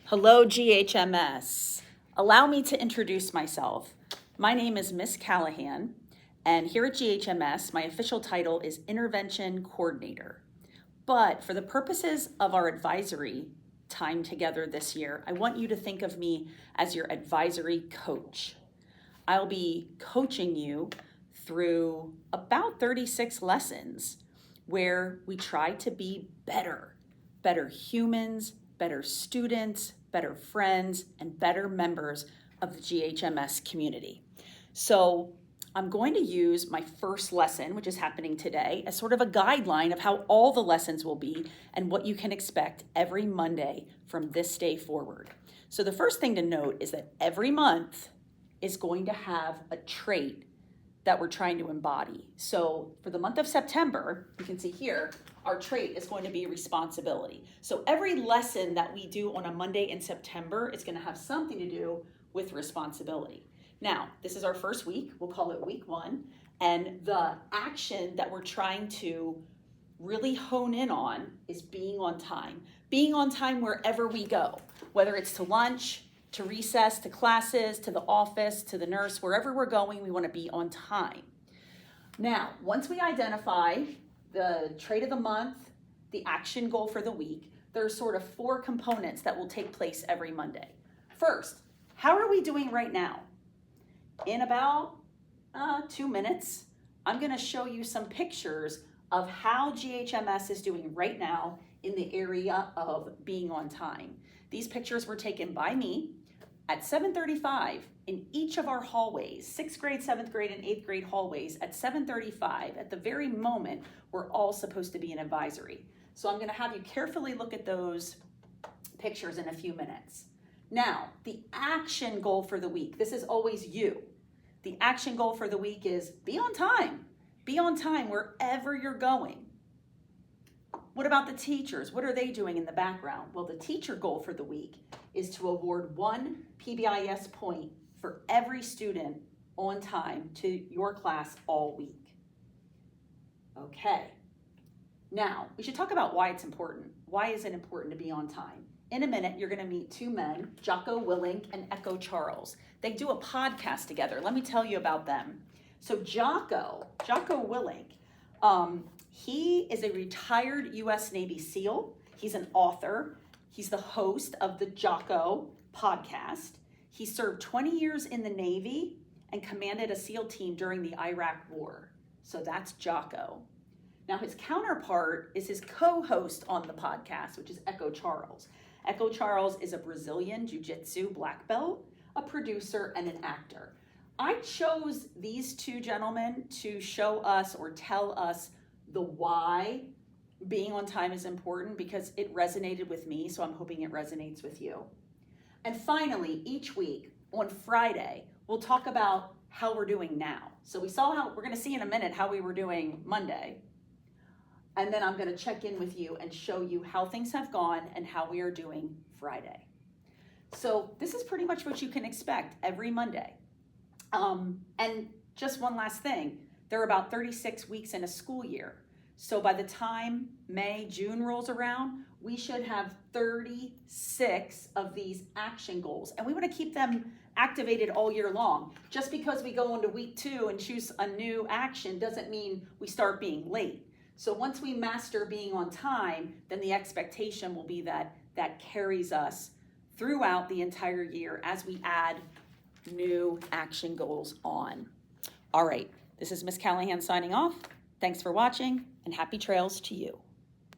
Hello, GHMS. Allow me to introduce myself. My name is Miss Callahan, and here at GHMS, my official title is Intervention Coordinator. But for the purposes of our advisory time together this year, I want you to think of me as your advisory coach. I'll be coaching you through about 36 lessons where we try to be better humans, better students, better friends, and better members of the GHMS community. So I'm going to use my first lesson, which is happening today, as sort of a guideline of how all the lessons will be and what you can expect every Monday from this day forward. So the first thing to note is that every month is going to have a trait that we're trying to embody. So for the month of September, you can see here, our trait is going to be responsibility. So every lesson that we do on a Monday in September is going to have something to do with responsibility. Now, this is our first week. We'll call it week 1. And the action that we're trying to really hone in on is being on time. Being on time wherever we go, whether it's to lunch, to recess, to classes, to the office, to the nurse, wherever we're going, we want to be on time. Now, once we identify the trait of the month, the action goal for the week, there are sort of 4 components that will take place every Monday. First, how are we doing right now? In about 2 minutes, I'm going to show you some pictures of how GHMS is doing right now in the area of being on time. These pictures were taken by me at 7:35 in each of our hallways, 6th grade, 7th grade, and 8th grade hallways at 7:35 at the very moment we're all supposed to be in advisory. So I'm going to have you carefully look at those pictures in a few minutes. Now, the action goal for the week, this is always you. The action goal for the week is be on time. Be on time wherever you're going. What about the teachers? What are they doing in the background? Well, the teacher goal for the week is to award 1 PBIS point for every student on time to your class all week. Okay. Now, we should talk about why it's important. Why is it important to be on time? In a minute, you're going to meet 2 men, Jocko Willink and Echo Charles. They do a podcast together. Let me tell you about them. So Jocko Willink, he is a retired U.S. Navy SEAL. He's an author. He's the host of the Jocko podcast. He served 20 years in the Navy and commanded a SEAL team during the Iraq War. So that's Jocko. Now his counterpart is his co-host on the podcast, which is Echo Charles. Echo Charles is a Brazilian Jiu-Jitsu black belt, a producer, and an actor. I chose these 2 gentlemen to show us or tell us the why being on time is important because it resonated with me, so I'm hoping it resonates with you. And finally, each week on Friday, we'll talk about how we're doing now. So we saw how, we're going to see in a minute how we were doing Monday. And then I'm going to check in with you and show you how things have gone and how we are doing Friday. So this is pretty much what you can expect every Monday. And just one last thing, there are about 36 weeks in a school year. So by the time June rolls around, we should have 36 of these action goals. And we want to keep them activated all year long. Just because we go into week 2 and choose a new action doesn't mean we start being late. So once we master being on time, then the expectation will be that that carries us throughout the entire year as we add new action goals on. All right, this is Miss Callahan signing off. Thanks for watching and happy trails to you.